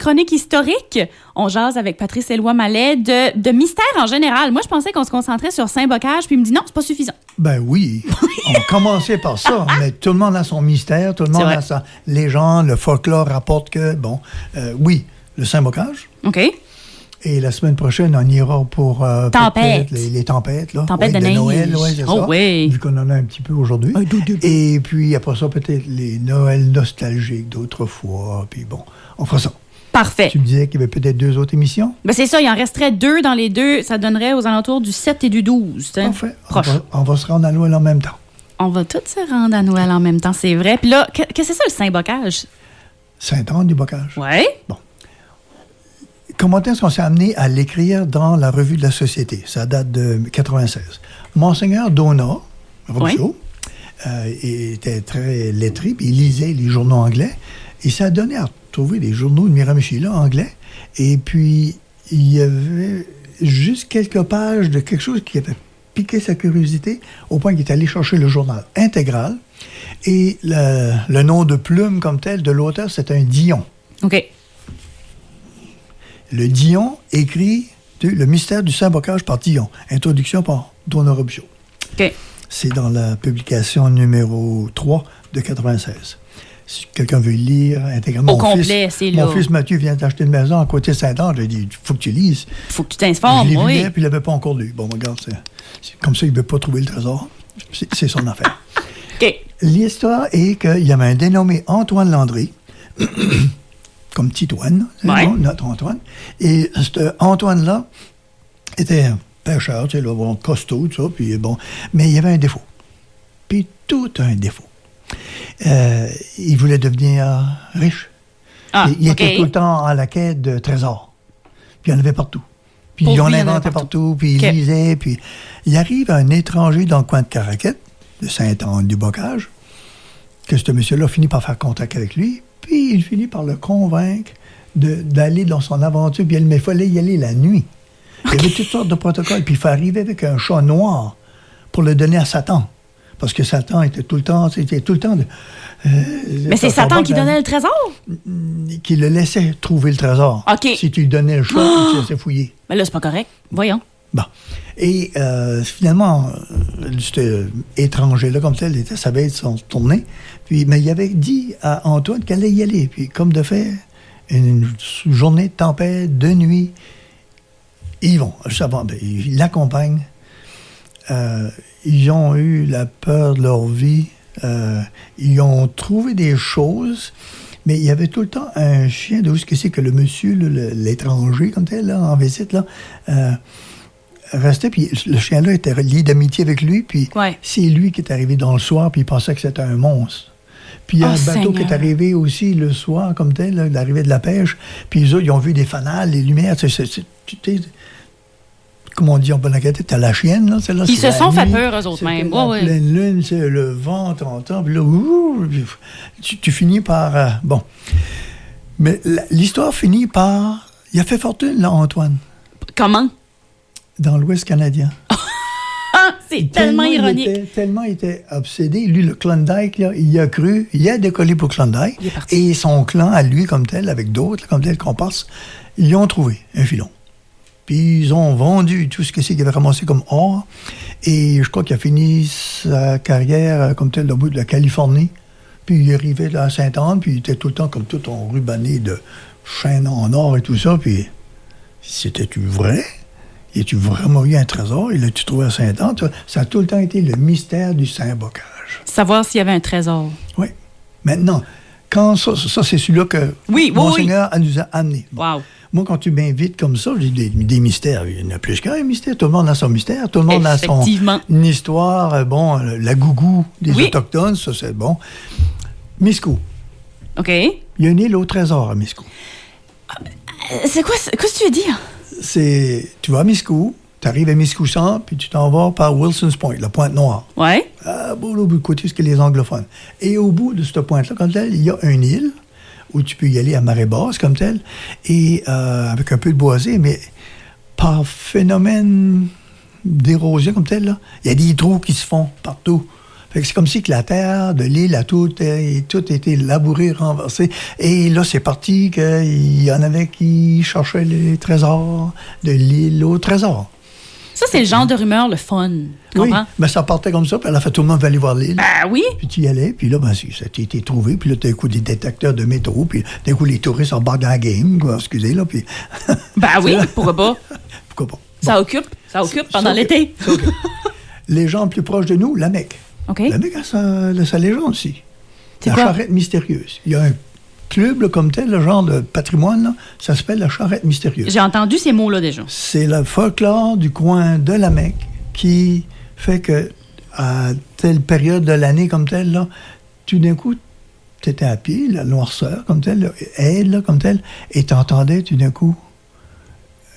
chronique historique. On jase avec Patrice Éloi-Mallet de mystères en général. Moi, je pensais qu'on se concentrait sur Saint-Bocage, puis il me dit non, c'est pas suffisant. Ben oui, on commençait par ça, mais tout le monde a son mystère, tout le monde a sa légende, le folklore rapporte que, oui, le Saint-Bocage. OK. Et la semaine prochaine, on ira pour Tempête. Les tempêtes. Là. Tempête de de neige. Noël, c'est ça. Oui. Vu qu'on en a un petit peu aujourd'hui. Et puis après ça, peut-être les Noëls nostalgiques d'autrefois. Puis bon, on fera ça. Parfait. Tu me disais qu'il y avait peut-être 2 autres émissions? Ben c'est ça, il en resterait 2 dans les 2. Ça donnerait aux alentours du 7 et du 12. Parfait. Proche. On va se rendre à Noël en même temps. On va tous se rendre à Noël en même temps, c'est vrai. Puis là, qu'est-ce que c'est ça, le Saint-Bocage? Saint-Anne-du-Bocage. Oui. Bon. Comment est-ce qu'on s'est amené à l'écrire dans la Revue de la Société? Ça date de 96. Monseigneur Donat, Robichaud, était très lettré, puis il lisait les journaux anglais. Et ça a donné à trouver des journaux de Miramichi anglais. Et puis, il y avait juste quelques pages de quelque chose qui avait piqué sa curiosité, au point qu'il est allé chercher le journal intégral. Et le nom de plume comme tel de l'auteur, c'est un Dion. OK. Le Dion écrit Le mystère du Saint-Bocage par Dion. Introduction par Donat Robichaud. OK. C'est dans la publication numéro 3 de 96. Si quelqu'un veut lire intégralement. Au complet, c'est là. Mon fils Mathieu vient d'acheter une maison à côté de Saint-Anne. J'ai dit, il faut que tu lises. Il faut que tu t'informes, Je l'ai oui. vu, puis il l'avait pas encore lu. Bon, regarde, c'est comme ça, il ne veut pas trouver le trésor. C'est son affaire. OK. L'histoire est qu'il y avait un dénommé Antoine Landry, comme Titoine, notre Antoine. Et cet Antoine-là était un pêcheur, tu sais, là, bon, costaud, tout ça, puis bon. Mais il y avait un défaut. Puis tout un défaut. Il voulait devenir riche. Il était tout le temps à la quête de trésors. Puis il y en avait partout. Puis il en inventait partout, puis il lisait. Puis il arrive un étranger dans le coin de Caraquette, de Saint-Anne-du-Bocage, que ce monsieur-là finit par faire contact avec lui, puis il finit par le convaincre d'aller dans son aventure. Puis il fallait y aller la nuit. Il y avait toutes sortes de protocoles. Puis il faut arriver avec un chat noir pour le donner à Satan. Parce que Satan était tout le temps... Mais c'est Satan qui donnait le trésor? Qui le laissait trouver le trésor. OK. Si tu lui donnais le chat, il te laissait fouiller. Mais là, c'est pas correct. Voyons. Bon. Et finalement, cet étranger-là, comme tel, ça avait été son tournée. Mais il avait dit à Antoine qu'elle allait y aller. Puis, comme de fait, une journée de tempête, de nuit, ils vont. Ils l'accompagnent. Ils ont eu la peur de leur vie. Ils ont trouvé des choses, mais il y avait tout le temps un chien. D'où est-ce que c'est que le monsieur, l'étranger, comme tel, là, en visite, là, restait, puis le chien-là était lié d'amitié avec lui, puis c'est lui qui est arrivé dans le soir, puis il pensait que c'était un monstre. Puis il y a un bateau qui est arrivé aussi le soir, comme tel, là, l'arrivée de la pêche, puis eux autres, ils ont vu des fanales, les lumières, comme on dit en bonne tête, t'as la chienne, là. Ils se sont fait peur, eux autres mêmes. La pleine lune, c'est le vent, t'entends, puis là, tu finis par... bon. Mais l'histoire finit par... Il a fait fortune, là, Antoine. Comment? Dans l'Ouest canadien. C'est tellement ironique. Il était obsédé. Lui, le Klondike, là, il y a cru. Il a décollé pour Klondike. Et son clan, à lui, comme tel, avec d'autres, comme tel, comparses, ils ont trouvé un filon. Puis ils ont vendu tout ce que c'est qu'il avait ramassé comme or. Et je crois qu'il a fini sa carrière comme tel au bout de la Californie. Puis il arrivait là à Sainte-Anne, puis il était tout le temps comme tout enrubanné de chaînes en or et tout ça. Puis c'était-tu vrai? Y a-tu vraiment eu un trésor? Il l'a-tu trouvé à Sainte-Anne? Ça a tout le temps été le mystère du Saint-Bocage. Savoir s'il y avait un trésor. Oui. Maintenant, quand ça c'est celui-là que Monseigneur nous a amené. Bon. Wow. Moi, quand tu m'invites comme ça, j'ai des mystères. Il y en a plus qu'un mystère. Tout le monde a son mystère. Tout le monde a son histoire. Bon, la gougou des Autochtones, ça, c'est bon. Miscou. OK. Il y a une île au trésor à Miscou. C'est quoi? Qu'est-ce que tu veux dire? Tu vas à Miscou, tu arrives à Miscouchant, puis tu t'en vas par Wilson's Point, la Pointe Noire. Oui. Au bout du côté, ce que les anglophones. Et au bout de cette pointe-là, comme tel, il y a une île où tu peux y aller à marée basse, comme tel, et avec un peu de boisé, mais par phénomène d'érosion, comme tel, là, il y a des trous qui se font partout. Fait que c'est comme si que la terre de l'île a tout été labouré, renversé. Et là, c'est parti qu'il y en avait qui cherchaient les trésors de l'île au trésor. Ça, c'est le genre de rumeur, le fun. Tu Oui, comprends? mais ça partait comme ça, puis à la fin, tout le monde va aller voir l'île. Ben oui. Puis tu y allais, puis là, ça a été trouvé, puis là, d'un coup, des détecteurs de métro, puis d'un coup, les touristes en bas de la game, quoi, excusez, là, puis... Ben oui, pourquoi pas? Pourquoi pas? Ça occupe pendant l'été. Ça occupe. Les gens plus proches de nous, la Mecque. OK. La Mecque a sa légende aussi. C'est La quoi? charrette mystérieuse. Il y a un club, là, comme tel, le genre de patrimoine, là, ça s'appelle la charrette mystérieuse. J'ai entendu ces mots-là déjà. C'est le folklore du coin de la Mecque qui fait que, à telle période de l'année comme telle, là, tout d'un coup, tu étais à pied, la noirceur comme telle, aide là, comme telle, et tu entendais tout d'un coup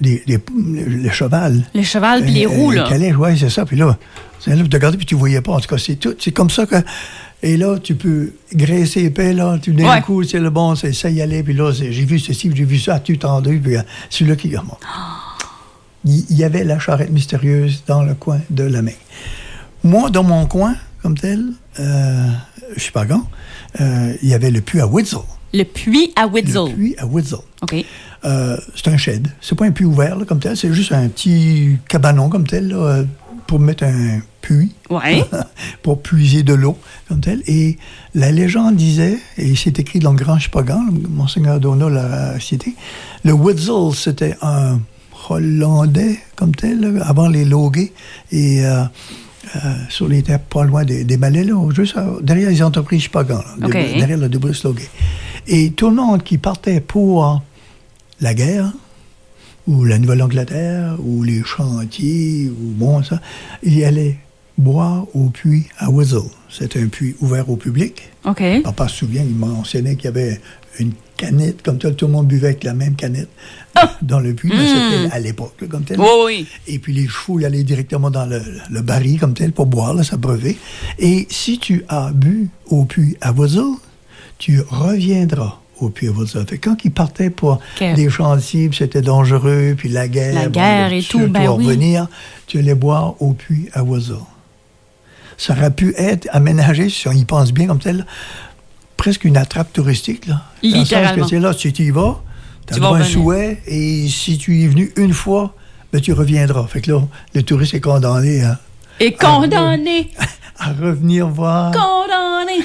le cheval. Le cheval puis les roues, là. Calèche, oui, c'est ça. Puis là, tu regardais puis tu voyais pas. En tout cas, c'est tout. C'est comme ça que... Et là, tu peux graisser épais, là. Tout d'un coup, c'est le bon, c'est ça y allait. Puis là, j'ai vu ceci, j'ai vu ça, tu tendu. Puis celui-là qui... Il y avait la charrette mystérieuse dans le coin de la Mecque. Moi, dans mon coin, comme tel, je suis pas grand, il y avait le puits à Witzel. Le puits à Witzel. Le puits à Witzel. OK. C'est un shed. C'est pas un puits ouvert, là, comme tel. C'est juste un petit cabanon, comme tel, là, pour mettre un puits. Ouais. Pour puiser de l'eau, comme tel. Et la légende disait, et c'est écrit dans le Grand Chupagan, Monseigneur Donat l'a cité, le Witzel, c'était un Hollandais, comme tel, là, avant les Loguets, et sur les terres pas loin des Malais, là, juste derrière les entreprises Chupagan, là, Okay. derrière le Debris Loguet. Et tout le monde qui partait pour la guerre, ou la Nouvelle-Angleterre, ou les chantiers, ou bon, ça, il y allait boire au puits à Witzel. C'était un puits ouvert au public. OK. Papa se souvient, il mentionnait qu'il y avait une canette, comme tel, tout le monde buvait avec la même canette dans le puits, mais c'était à l'époque, là, comme tel. Oh, oui. Et puis les chevaux, ils allaient directement dans le baril, comme tel, pour boire, là, s'abreuver. Et si tu as bu au puits à Witzel, tu reviendras au puits à Witzel. Fait que quand ils partaient pour des chantiers, puis c'était dangereux, puis la guerre... La guerre et tout, ben oui. revenir, tu allais boire au puits à Witzel. Ça aurait pu être aménagé, si on y pense bien comme tel, presque une attrape touristique, là. Littéralement. Dans le sens que c'est là, si tu y vas, tu as vas un revenir. souhait, et si tu y es venu une fois, ben, tu reviendras. Fait que là, le touriste est condamné Et condamné. à revenir voir. Condamné.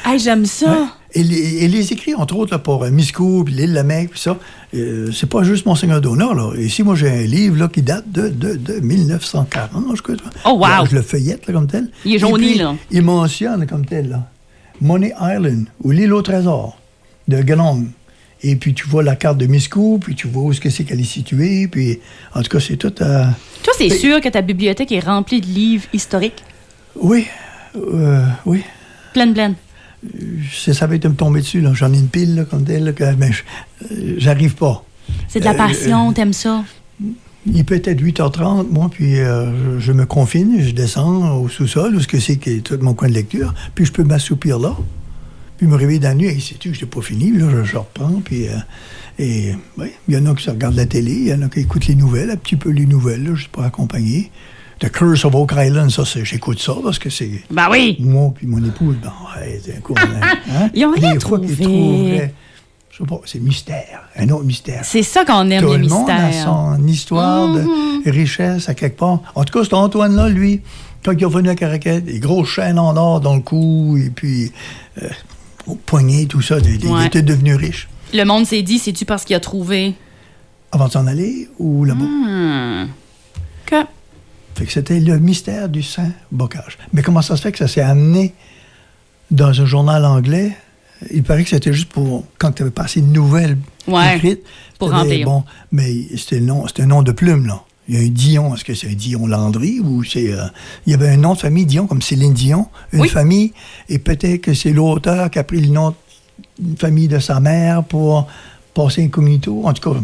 Hey, j'aime ça. Ouais. Et les écrits, entre autres, là, pour Miscou, puis l'île la Mecque, puis ça, c'est pas juste Monseigneur Donat, là. Ici, moi, j'ai un livre là, qui date de 1940, je crois. Oh, wow! Là, je le feuillette, là, comme tel. Il est jauni, là. Il mentionne, comme tel, là, Money Island, ou l'île au trésor, de Gelong. Et puis, tu vois la carte de Miscou, puis tu vois où est-ce que c'est qu'elle est située, puis, en tout cas, c'est tout... Toi, c'est sûr que ta bibliothèque est remplie de livres historiques? Oui, oui. Pleine. Ça va être de me tomber dessus, là. J'en ai une pile, là, comme tel, là, mais j'arrive pas. C'est de la passion, t'aimes ça? Il peut être 8h30, moi, puis je me confine, je descends au sous-sol, où ce que c'est qui est tout mon coin de lecture, puis je peux m'assoupir là, puis me réveiller dans la nuit, et sais-tu, je n'ai pas fini, là, je reprends, puis... et oui, il y en a qui regardent la télé, il y en a qui écoutent les nouvelles, un petit peu les nouvelles, là, juste pour accompagner. The Curse of Oak Island, ça, j'écoute ça, parce que c'est... Ben oui! Moi puis mon épouse, ben, ouais, c'est un coup... hein? Ils ont rien Des fois trouvé. qu'ils trouveraient... Je sais pas, c'est mystère, un autre mystère. C'est ça qu'on aime, Tout les le monde a mystères. son histoire de richesse à quelque part. En tout cas, cet Antoine-là, lui, quand il est revenu à Caraquette, des grosses chaînes en or dans le cou, et puis au poignet, tout ça, il était devenu riche. Le monde s'est dit, c'est-tu parce qu'il a trouvé? Avant de s'en aller, ou là-bas? Que? Fait que c'était le mystère du Saint-Bocage. Mais comment ça se fait que ça s'est amené dans un journal anglais? Il paraît que c'était juste pour... Quand tu avais passé une nouvelle écrite... pour remplir. Bon, mais c'était un nom de plume, là. Il y a un Dion. Est-ce que c'est un Dion Landry ou c'est... il y avait un nom de famille Dion, comme Céline Dion, une famille, et peut-être que c'est l'auteur qui a pris le nom d'une famille de sa mère pour passer incognito. En tout cas,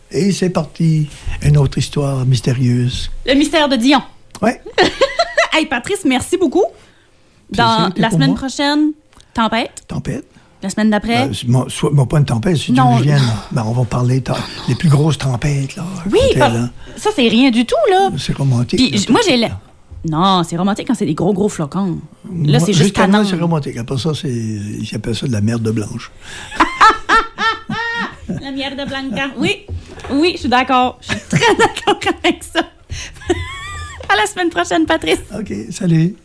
et c'est parti. Une autre histoire mystérieuse. Le mystère de Dion. Oui. Hey, Patrice, merci beaucoup. Dans la semaine prochaine, tempête. Tempête. La semaine d'après? Pas une tempête, si tu veux, ben, on va parler des plus grosses tempêtes. Là, oui, ça, c'est rien du tout, là. C'est romantique. Puis, moi, j'ai Non, c'est romantique quand c'est des gros flocons. Là, c'est juste jusqu'à moi, canon. c'est romantique. Après ça, ils appellent ça de la merde blanche. La merde blanca. Oui, je suis d'accord. Je suis très d'accord avec ça. À la semaine prochaine, Patrice. OK, salut.